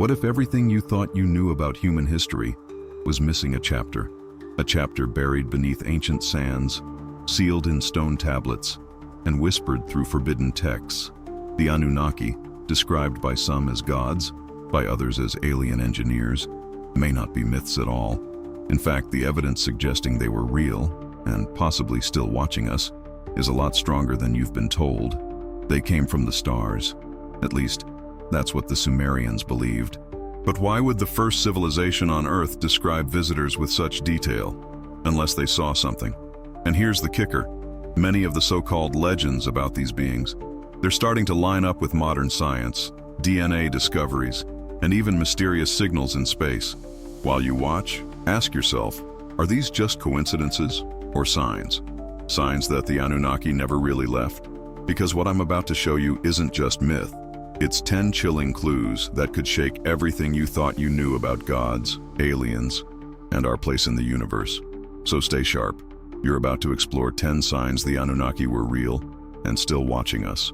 What if everything you thought you knew about human history was missing a chapter buried beneath ancient sands, sealed in stone tablets, and whispered through forbidden texts? The Anunnaki, described by some as gods, by others as alien engineers, may not be myths at all. In fact, the evidence suggesting they were real, and possibly still watching us, is a lot stronger than you've been told. They came from the stars. At least, that's what the Sumerians believed. But why would the first civilization on Earth describe visitors with such detail? Unless they saw something. And here's the kicker. Many of the so-called legends about these beings, they're starting to line up with modern science, DNA discoveries, and even mysterious signals in space. While you watch, ask yourself, are these just coincidences or signs? Signs that the Anunnaki never really left? Because what I'm about to show you isn't just myth. It's 10 chilling clues that could shake everything you thought you knew about gods, aliens, and our place in the universe. So stay sharp. You're about to explore 10 signs the Anunnaki were real and still watching us.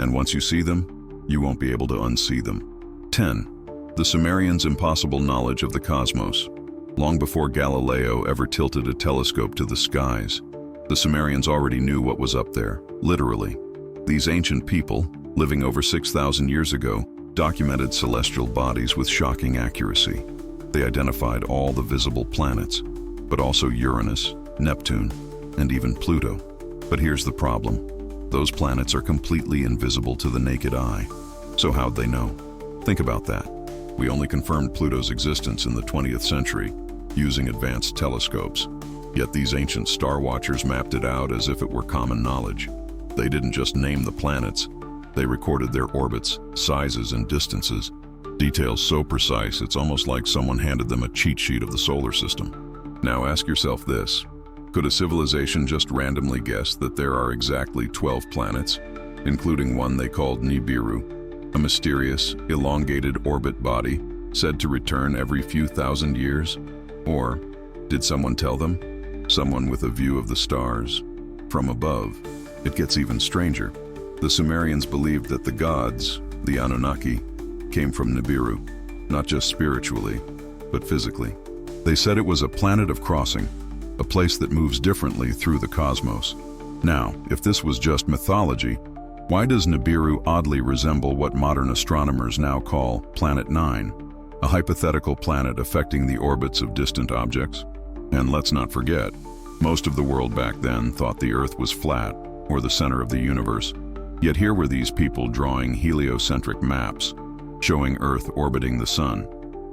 And once you see them, you won't be able to unsee them. 10. The Sumerians' impossible knowledge of the cosmos. Long before Galileo ever tilted a telescope to the skies, the Sumerians already knew what was up there, literally. These ancient people, living over 6,000 years ago, documented celestial bodies with shocking accuracy. They identified all the visible planets, but also Uranus, Neptune, and even Pluto. But here's the problem. Those planets are completely invisible to the naked eye. So how'd they know? Think about that. We only confirmed Pluto's existence in the 20th century, using advanced telescopes. Yet these ancient star watchers mapped it out as if it were common knowledge. They didn't just name the planets, they recorded their orbits, sizes, and distances. Details so precise, it's almost like someone handed them a cheat sheet of the solar system. Now ask yourself this. Could a civilization just randomly guess that there are exactly 12 planets, including one they called Nibiru, a mysterious, elongated orbit body said to return every few thousand years? Or did someone tell them? Someone with a view of the stars from above. It gets even stranger. The Sumerians believed that the gods, the Anunnaki, came from Nibiru, not just spiritually, but physically. They said it was a planet of crossing, a place that moves differently through the cosmos. Now, if this was just mythology, why does Nibiru oddly resemble what modern astronomers now call Planet Nine, a hypothetical planet affecting the orbits of distant objects? And let's not forget, most of the world back then thought the Earth was flat, or the center of the universe. Yet here were these people drawing heliocentric maps, showing Earth orbiting the sun.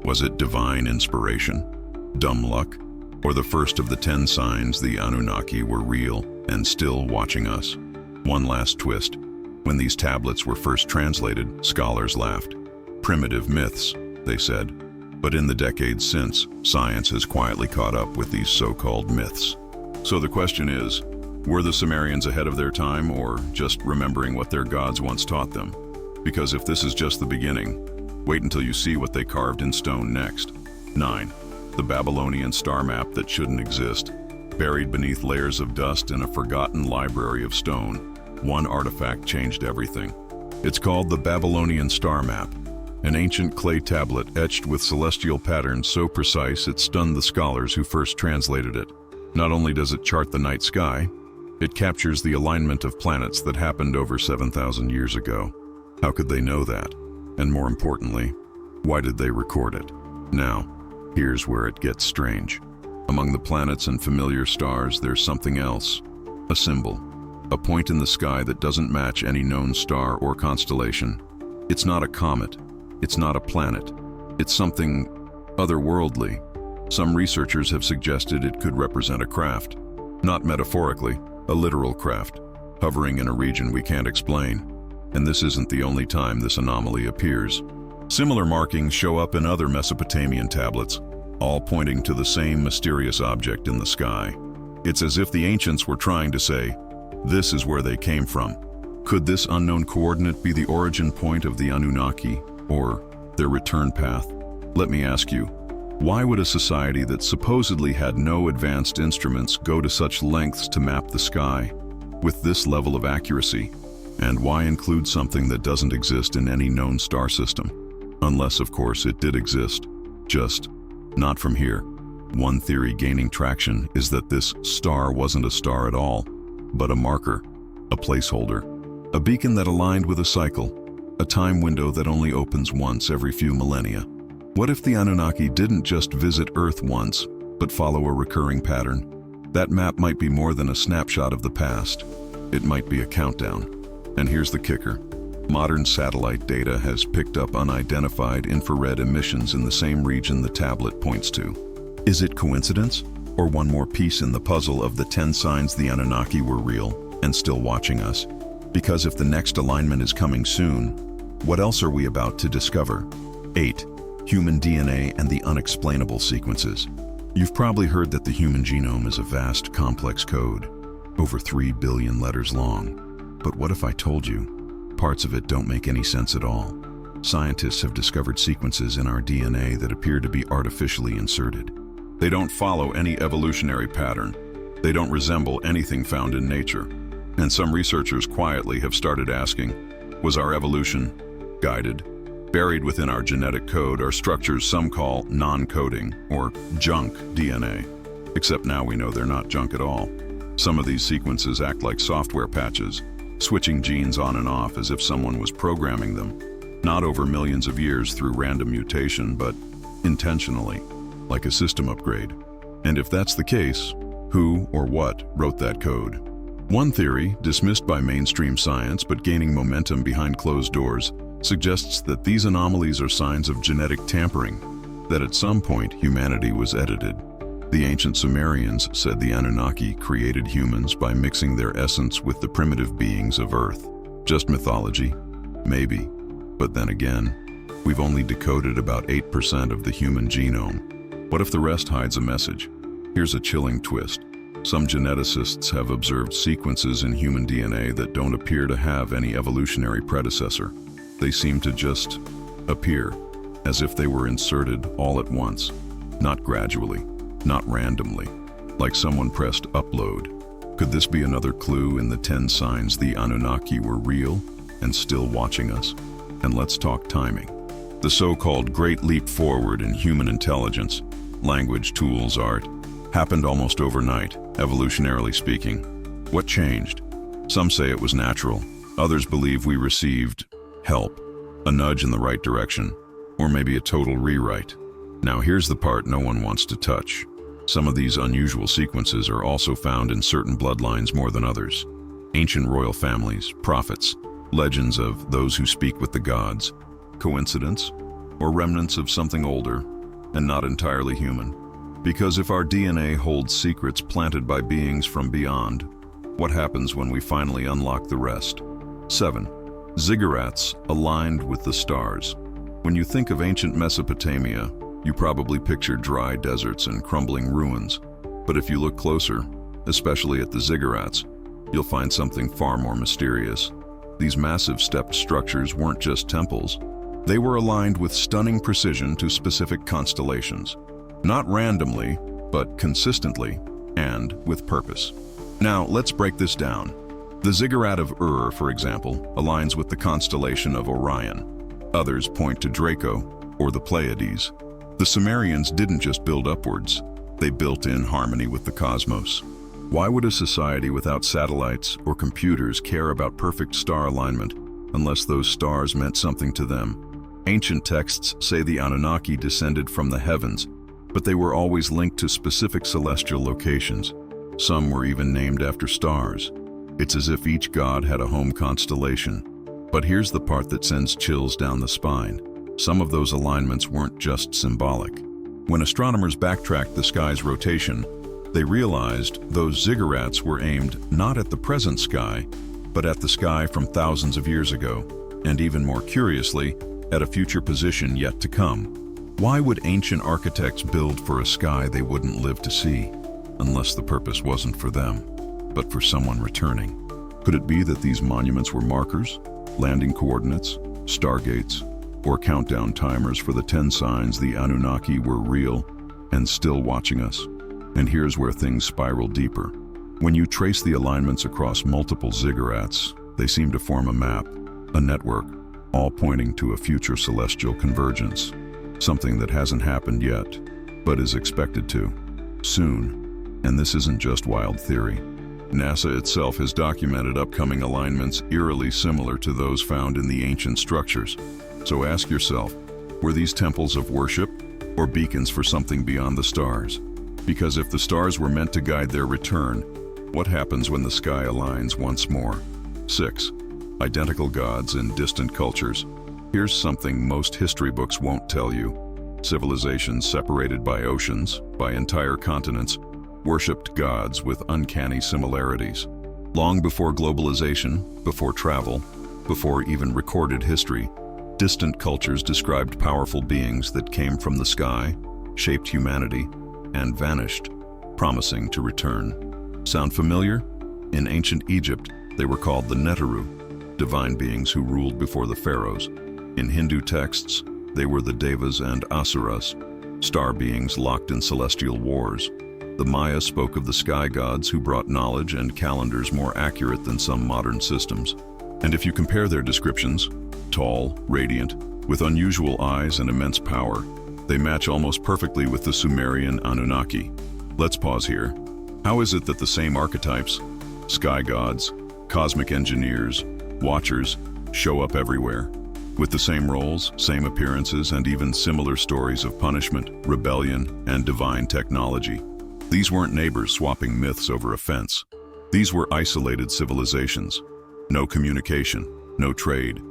Was it divine inspiration? Dumb luck? Or the first of the 10 signs the Anunnaki were real and still watching us? One last twist. When these tablets were first translated, scholars laughed. Primitive myths, they said. But in the decades since, science has quietly caught up with these so-called myths. So the question is, were the Sumerians ahead of their time, or just remembering what their gods once taught them? Because if this is just the beginning, wait until you see what they carved in stone next. 9. The Babylonian star map that shouldn't exist. Buried beneath layers of dust in a forgotten library of stone, one artifact changed everything. It's called the Babylonian star map, an ancient clay tablet etched with celestial patterns so precise it stunned the scholars who first translated it. Not only does it chart the night sky, it captures the alignment of planets that happened over 7,000 years ago. How could they know that? And more importantly, why did they record it? Now, here's where it gets strange. Among the planets and familiar stars, there's something else. A symbol. A point in the sky that doesn't match any known star or constellation. It's not a comet. It's not a planet. It's something otherworldly. Some researchers have suggested it could represent a craft. Not metaphorically, a literal craft, hovering in a region we can't explain. And this isn't the only time this anomaly appears. Similar markings show up in other Mesopotamian tablets, all pointing to the same mysterious object in the sky. It's as if the ancients were trying to say, this is where they came from. Could this unknown coordinate be the origin point of the Anunnaki, or their return path? Let me ask you, why would a society that supposedly had no advanced instruments go to such lengths to map the sky with this level of accuracy? And why include something that doesn't exist in any known star system? Unless, of course, it did exist, just not from here. One theory gaining traction is that this star wasn't a star at all, but a marker, a placeholder, a beacon that aligned with a cycle, a time window that only opens once every few millennia. What if the Anunnaki didn't just visit Earth once, but follow a recurring pattern? That map might be more than a snapshot of the past. It might be a countdown. And here's the kicker. Modern satellite data has picked up unidentified infrared emissions in the same region the tablet points to. Is it coincidence, or one more piece in the puzzle of the 10 signs the Anunnaki were real and still watching us? Because if the next alignment is coming soon, what else are we about to discover? 8. Human DNA and the unexplainable sequences. You've probably heard that the human genome is a vast, complex code, over 3 billion letters long. But what if I told you parts of it don't make any sense at all? Scientists have discovered sequences in our DNA that appear to be artificially inserted. They don't follow any evolutionary pattern. They don't resemble anything found in nature. And some researchers quietly have started asking, was our evolution guided? Buried within our genetic code are structures some call non-coding or junk DNA. Except now we know they're not junk at all. Some of these sequences act like software patches, switching genes on and off as if someone was programming them, not over millions of years through random mutation, but intentionally, like a system upgrade. And if that's the case, who or what wrote that code? One theory, dismissed by mainstream science but gaining momentum behind closed doors, suggests that these anomalies are signs of genetic tampering, that at some point humanity was edited. The ancient Sumerians said the Anunnaki created humans by mixing their essence with the primitive beings of Earth. Just mythology? Maybe. But then again, we've only decoded about 8% of the human genome. What if the rest hides a message? Here's a chilling twist. Some geneticists have observed sequences in human DNA that don't appear to have any evolutionary predecessor. They seem to just appear, as if they were inserted all at once, not gradually, not randomly, like someone pressed upload. Could this be another clue in the 10 signs the Anunnaki were real and still watching us? And let's talk timing. The so-called Great Leap Forward in human intelligence, language, tools, art, happened almost overnight, evolutionarily speaking. What changed? Some say it was natural. Others believe we received help, a nudge in the right direction, or maybe a total rewrite. Now here's the part no one wants to touch. Some of these unusual sequences are also found in certain bloodlines more than others. Ancient royal families, prophets, legends of those who speak with the gods. Coincidence? Or remnants of something older and not entirely human? Because if our DNA holds secrets planted by beings from beyond, what happens when we finally unlock the rest? 7. Ziggurats aligned with the stars. When you think of ancient Mesopotamia, you probably picture dry deserts and crumbling ruins. But if you look closer, especially at the ziggurats, you'll find something far more mysterious. These massive stepped structures weren't just temples. They were aligned with stunning precision to specific constellations. Not randomly, but consistently, and with purpose. Now, let's break this down. The ziggurat of Ur, for example, aligns with the constellation of Orion. Others point to Draco, or the Pleiades. The Sumerians didn't just build upwards, they built in harmony with the cosmos. Why would a society without satellites or computers care about perfect star alignment unless those stars meant something to them? Ancient texts say the Anunnaki descended from the heavens, but they were always linked to specific celestial locations. Some were even named after stars. It's as if each god had a home constellation. But here's the part that sends chills down the spine. Some of those alignments weren't just symbolic. When astronomers backtracked the sky's rotation, they realized those ziggurats were aimed not at the present sky, but at the sky from thousands of years ago, and even more curiously, at a future position yet to come. Why would ancient architects build for a sky they wouldn't live to see, unless the purpose wasn't for them, but for someone returning? Could it be that these monuments were markers, landing coordinates, stargates, or countdown timers for the 10 signs the Anunnaki were real and still watching us? And here's where things spiral deeper. When you trace the alignments across multiple ziggurats, they seem to form a map, a network, all pointing to a future celestial convergence, something that hasn't happened yet, but is expected to, soon. And this isn't just wild theory. NASA itself has documented upcoming alignments eerily similar to those found in the ancient structures. So ask yourself, were these temples of worship or beacons for something beyond the stars? Because if the stars were meant to guide their return, what happens when the sky aligns once more? 6. Identical gods in distant cultures. Here's something most history books won't tell you. Civilizations separated by oceans, by entire continents, worshipped gods with uncanny similarities. Long before globalization, before travel, before even recorded history, distant cultures described powerful beings that came from the sky, shaped humanity, and vanished, promising to return. Sound familiar? In ancient Egypt, they were called the Neteru, divine beings who ruled before the pharaohs. In Hindu texts, they were the Devas and Asuras, star beings locked in celestial wars. The Maya spoke of the sky gods who brought knowledge and calendars more accurate than some modern systems. And if you compare their descriptions, tall, radiant, with unusual eyes and immense power, they match almost perfectly with the Sumerian Anunnaki. Let's pause here. How is it that the same archetypes, sky gods, cosmic engineers, watchers, show up everywhere? With the same roles, same appearances, and even similar stories of punishment, rebellion, and divine technology. These weren't neighbors swapping myths over a fence. These were isolated civilizations. No communication, no trade,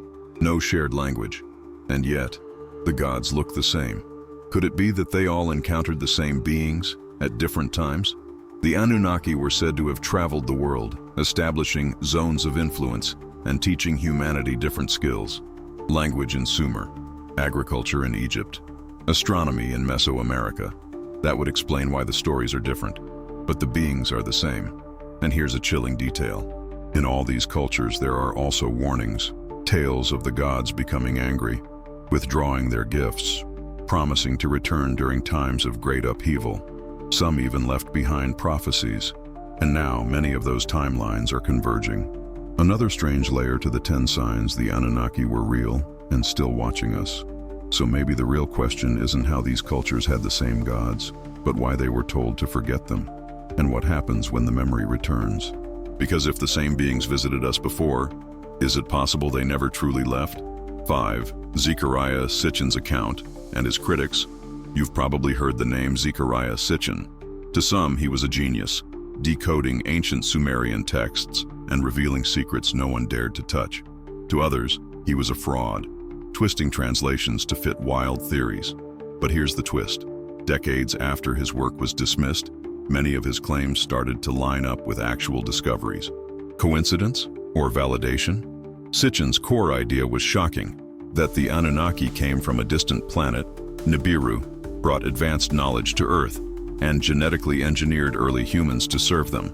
no shared language. And yet, the gods look the same. Could it be that they all encountered the same beings at different times? The Anunnaki were said to have traveled the world, establishing zones of influence and teaching humanity different skills. Language in Sumer, agriculture in Egypt, astronomy in Mesoamerica. That would explain why the stories are different, but the beings are the same. And here's a chilling detail. In all these cultures, there are also warnings, tales of the gods becoming angry, withdrawing their gifts, promising to return during times of great upheaval. Some even left behind prophecies, and now many of those timelines are converging. Another strange layer to the 10 signs the Anunnaki were real and still watching us. So maybe the real question isn't how these cultures had the same gods, but why they were told to forget them, and what happens when the memory returns. Because if the same beings visited us before, is it possible they never truly left? 5. Zecharia Sitchin's account and his critics. You've probably heard the name Zecharia Sitchin. To some, he was a genius, decoding ancient Sumerian texts and revealing secrets no one dared to touch. To others, he was a fraud, twisting translations to fit wild theories. But here's the twist. Decades after his work was dismissed, many of his claims started to line up with actual discoveries. Coincidence or validation? Sitchin's core idea was shocking, that the Anunnaki came from a distant planet, Nibiru, brought advanced knowledge to Earth, and genetically engineered early humans to serve them.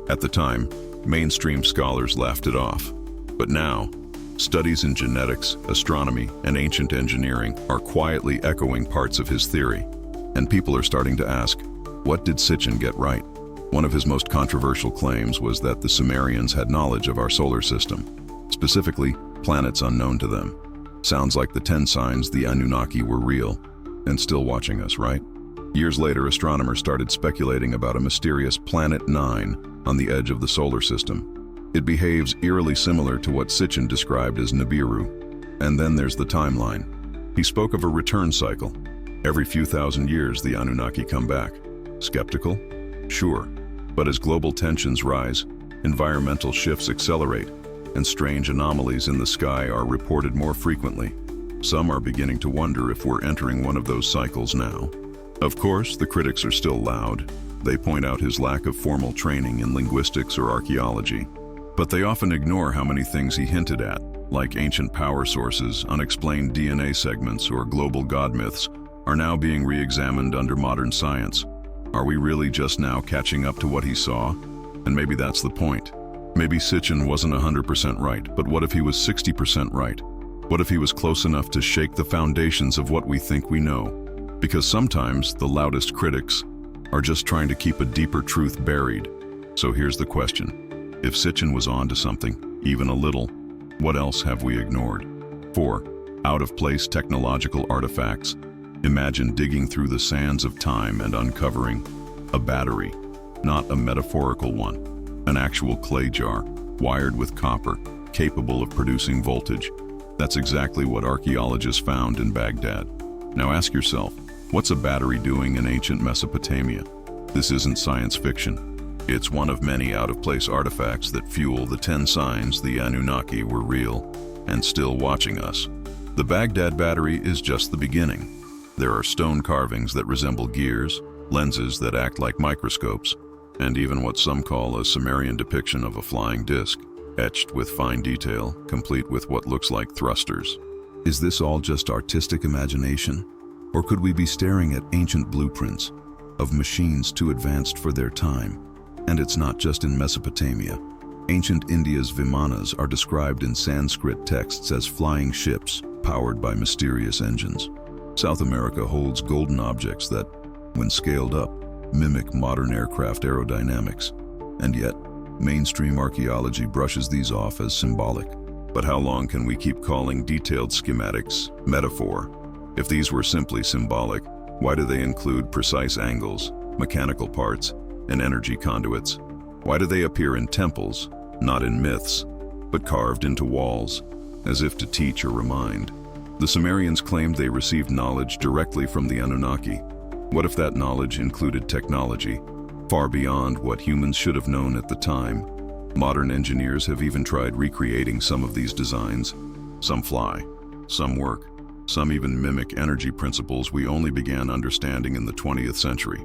At the time, mainstream scholars laughed it off. But now, studies in genetics, astronomy, and ancient engineering are quietly echoing parts of his theory. And people are starting to ask, what did Sitchin get right? One of his most controversial claims was that the Sumerians had knowledge of our solar system, specifically planets unknown to them. Sounds like the 10 signs the Anunnaki were real, and still watching us, right? Years later, astronomers started speculating about a mysterious Planet Nine on the edge of the solar system. It behaves eerily similar to what Sitchin described as Nibiru. And then there's the timeline. He spoke of a return cycle. Every few thousand years, the Anunnaki come back. Skeptical? Sure. But as global tensions rise, environmental shifts accelerate, and strange anomalies in the sky are reported more frequently. Some are beginning to wonder if we're entering one of those cycles now. Of course, the critics are still loud. They point out his lack of formal training in linguistics or archaeology. But they often ignore how many things he hinted at, like ancient power sources, unexplained DNA segments, or global god myths, are now being re-examined under modern science. Are we really just now catching up to what he saw? And maybe that's the point. Maybe Sitchin wasn't 100% right, but what if he was 60% right? What if he was close enough to shake the foundations of what we think we know? Because sometimes the loudest critics are just trying to keep a deeper truth buried. So here's the question. If Sitchin was on to something, even a little, what else have we ignored? 4. Out-of-place technological artifacts. Imagine digging through the sands of time and uncovering a battery, not a metaphorical one, an actual clay jar, wired with copper, capable of producing voltage. That's exactly what archaeologists found in Baghdad. Now ask yourself, what's a battery doing in ancient Mesopotamia? This isn't science fiction. It's one of many out-of-place artifacts that fuel the 10 signs the Anunnaki were real and still watching us. The Baghdad battery is just the beginning. There are stone carvings that resemble gears, lenses that act like microscopes, and even what some call a Sumerian depiction of a flying disc, etched with fine detail, complete with what looks like thrusters. Is this all just artistic imagination? Or could we be staring at ancient blueprints of machines too advanced for their time? And it's not just in Mesopotamia. Ancient India's Vimanas are described in Sanskrit texts as flying ships powered by mysterious engines. South America holds golden objects that, when scaled up, mimic modern aircraft aerodynamics. And yet, mainstream archaeology brushes these off as symbolic. But how long can we keep calling detailed schematics metaphor? If these were simply symbolic, why do they include precise angles, mechanical parts, and energy conduits? Why do they appear in temples, not in myths, but carved into walls, as if to teach or remind? The Sumerians claimed they received knowledge directly from the Anunnaki. What if that knowledge included technology far beyond what humans should have known at the time? Modern engineers have even tried recreating some of these designs. Some fly, some work, some even mimic energy principles we only began understanding in the 20th century.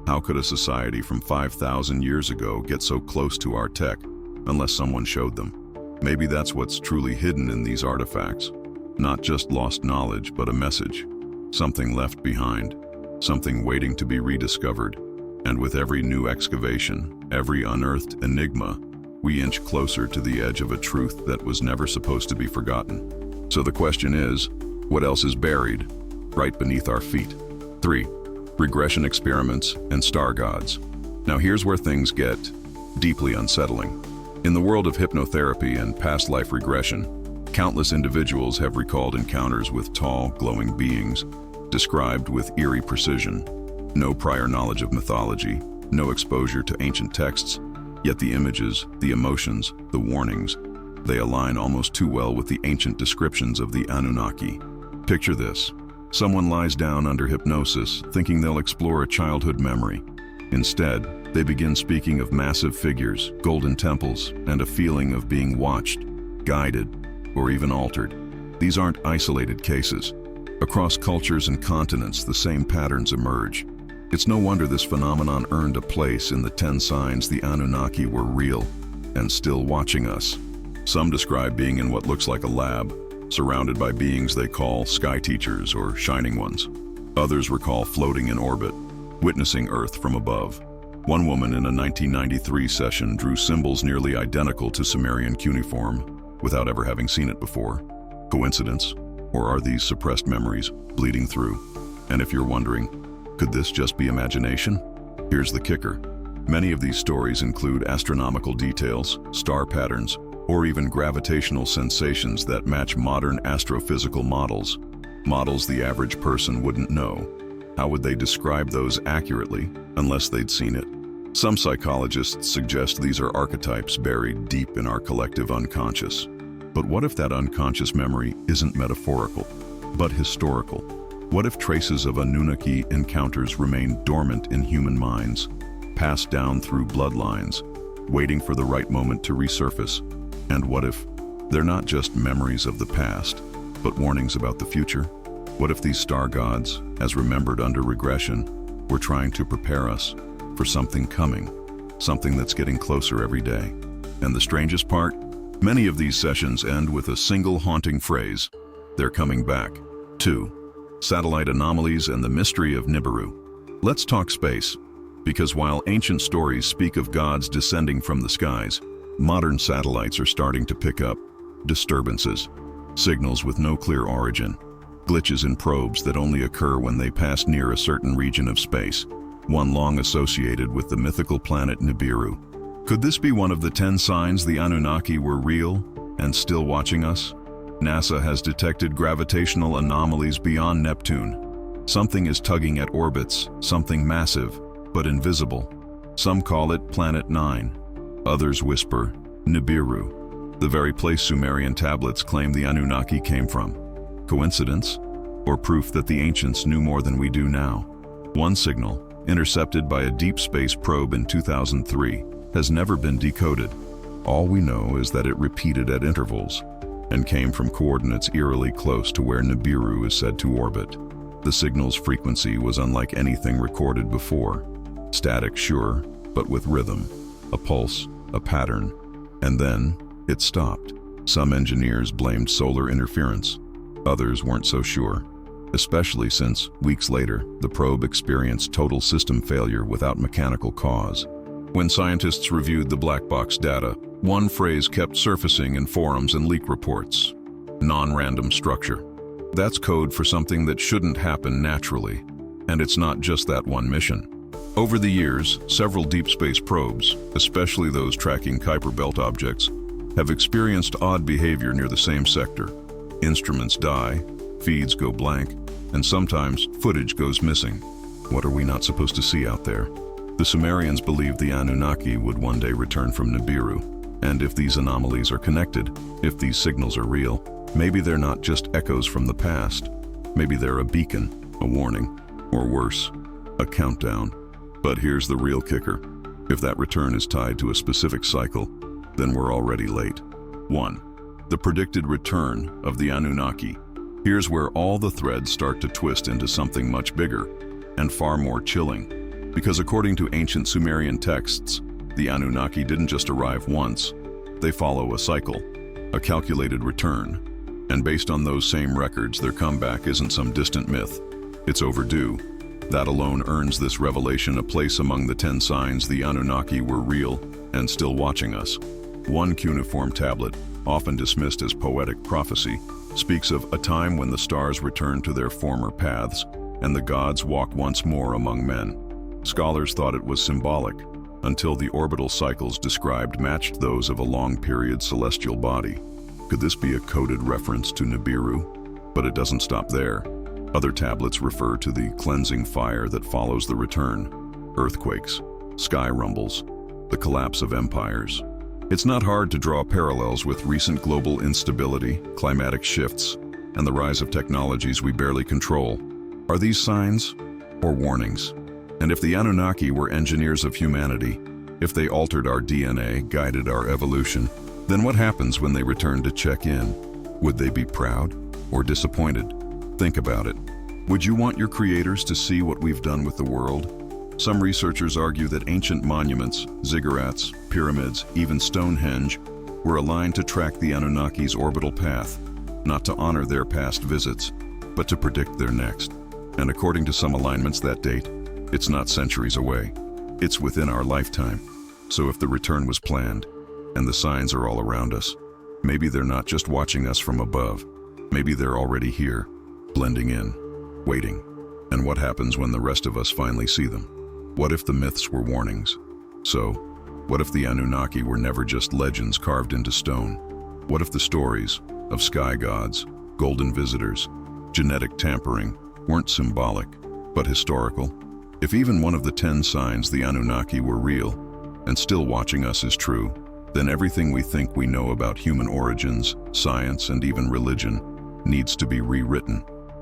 How could a society from 5,000 years ago get so close to our tech unless someone showed them? Maybe that's what's truly hidden in these artifacts. Not just lost knowledge, but a message. Something left behind. Something waiting to be rediscovered. And with every new excavation, every unearthed enigma, we inch closer to the edge of a truth that was never supposed to be forgotten. So the question is, what else is buried right beneath our feet? 3. Regression experiments and star gods. Now here's where things get deeply unsettling. In the world of hypnotherapy and past life regression, countless individuals have recalled encounters with tall, glowing beings, described with eerie precision. No prior knowledge of mythology, no exposure to ancient texts, yet the images, the emotions, the warnings, they align almost too well with the ancient descriptions of the Anunnaki. Picture this. Someone lies down under hypnosis, thinking they'll explore a childhood memory. Instead, they begin speaking of massive figures, golden temples, and a feeling of being watched, guided, or even altered. These aren't isolated cases. Across cultures and continents, the same patterns emerge. It's no wonder this phenomenon earned a place in the 10 signs the Anunnaki were real and still watching us. Some describe being in what looks like a lab, surrounded by beings they call sky teachers or shining ones. Others recall floating in orbit, witnessing Earth from above. One woman in a 1993 session drew symbols nearly identical to Sumerian cuneiform without ever having seen it before. Coincidence? Or are these suppressed memories bleeding through? And if you're wondering, could this just be imagination? Here's the kicker. Many of these stories include astronomical details, star patterns, or even gravitational sensations that match modern astrophysical models. Models the average person wouldn't know. How would they describe those accurately unless they'd seen it? Some psychologists suggest these are archetypes buried deep in our collective unconscious. But what if that unconscious memory isn't metaphorical, but historical? What if traces of Anunnaki encounters remain dormant in human minds, passed down through bloodlines, waiting for the right moment to resurface? And what if they're not just memories of the past, but warnings about the future? What if these star gods, as remembered under regression, were trying to prepare us for something coming, something that's getting closer every day? And the strangest part? Many of these sessions end with a single haunting phrase: they're coming back. 2. Satellite anomalies and the mystery of Nibiru. Let's talk space, because while ancient stories speak of gods descending from the skies, modern satellites are starting to pick up disturbances, signals with no clear origin, glitches in probes that only occur when they pass near a certain region of space, one long associated with the mythical planet Nibiru. Could this be one of the 10 signs the Anunnaki were real and still watching us? NASA has detected gravitational anomalies beyond Neptune. Something is tugging at orbits, something massive, but invisible. Some call it Planet Nine. Others whisper, Nibiru, the very place Sumerian tablets claim the Anunnaki came from. Coincidence? Or proof that the ancients knew more than we do now? One signal, intercepted by a deep space probe in 2003, has never been decoded. All we know is that it repeated at intervals and came from coordinates eerily close to where Nibiru is said to orbit. The signal's frequency was unlike anything recorded before. Static, sure, but with rhythm, a pulse, a pattern, and then it stopped. Some engineers blamed solar interference. Others weren't so sure, especially since, weeks later, the probe experienced total system failure without mechanical cause. When scientists reviewed the black box data, one phrase kept surfacing in forums and leak reports: non-random structure. That's code for something that shouldn't happen naturally, and it's not just that one mission. Over the years, several deep space probes, especially those tracking Kuiper Belt objects, have experienced odd behavior near the same sector. Instruments die, feeds go blank, and sometimes footage goes missing. What are we not supposed to see out there? The Sumerians believed the Anunnaki would one day return from Nibiru, and if these anomalies are connected, if these signals are real, maybe they're not just echoes from the past. Maybe they're a beacon, a warning, or worse, a countdown. But here's the real kicker. If that return is tied to a specific cycle, then we're already late. 1. The predicted return of the Anunnaki. Here's where all the threads start to twist into something much bigger and far more chilling. Because according to ancient Sumerian texts, the Anunnaki didn't just arrive once. They follow a cycle, a calculated return. And based on those same records, their comeback isn't some distant myth. It's overdue. That alone earns this revelation a place among the 10 signs the Anunnaki were real and still watching us. One cuneiform tablet, often dismissed as poetic prophecy, speaks of a time when the stars return to their former paths and the gods walk once more among men. Scholars thought it was symbolic, until the orbital cycles described matched those of a long-period celestial body. Could this be a coded reference to Nibiru? But it doesn't stop there. Other tablets refer to the cleansing fire that follows the return, earthquakes, sky rumbles, the collapse of empires. It's not hard to draw parallels with recent global instability, climatic shifts, and the rise of technologies we barely control. Are these signs or warnings? And if the Anunnaki were engineers of humanity, if they altered our DNA, guided our evolution, then what happens when they return to check in? Would they be proud or disappointed? Think about it. Would you want your creators to see what we've done with the world? Some researchers argue that ancient monuments, ziggurats, pyramids, even Stonehenge, were aligned to track the Anunnaki's orbital path, not to honor their past visits, but to predict their next. And according to some alignments, that date, it's not centuries away. It's within our lifetime. So if the return was planned, and the signs are all around us, maybe they're not just watching us from above. Maybe they're already here, blending in, waiting. And what happens when the rest of us finally see them? What if the myths were warnings? So, what if the Anunnaki were never just legends carved into stone? What if the stories of sky gods, golden visitors, genetic tampering weren't symbolic, but historical? If even one of the 10 signs the Anunnaki were real, and still watching us is true, then everything we think we know about human origins, science, and even religion needs to be rewritten.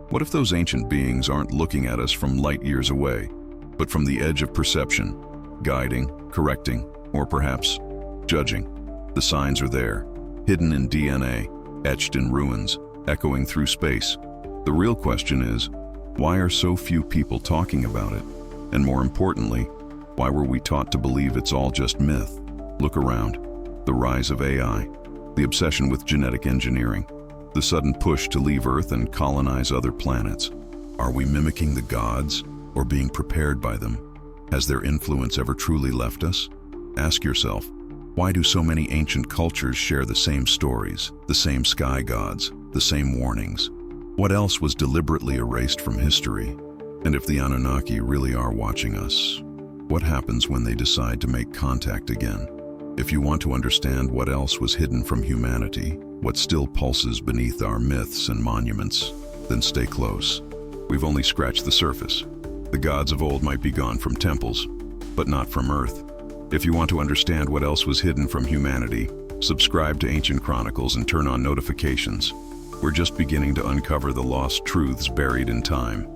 What if those ancient beings aren't looking at us from light years away, but from the edge of perception, guiding, correcting, or perhaps judging? The signs are there, hidden in DNA, etched in ruins, echoing through space. The real question is, why are so few people talking about it? And more importantly, why were we taught to believe it's all just myth? Look around. The rise of AI, the obsession with genetic engineering, the sudden push to leave Earth and colonize other planets. Are we mimicking the gods or being prepared by them? Has their influence ever truly left us? Ask yourself, why do so many ancient cultures share the same stories, the same sky gods, the same warnings? What else was deliberately erased from history? And if the Anunnaki really are watching us, what happens when they decide to make contact again? If you want to understand what else was hidden from humanity, what still pulses beneath our myths and monuments, then stay close. We've only scratched the surface. The gods of old might be gone from temples, but not from Earth. If you want to understand what else was hidden from humanity, subscribe to Ancient Chronicles and turn on notifications. We're just beginning to uncover the lost truths buried in time.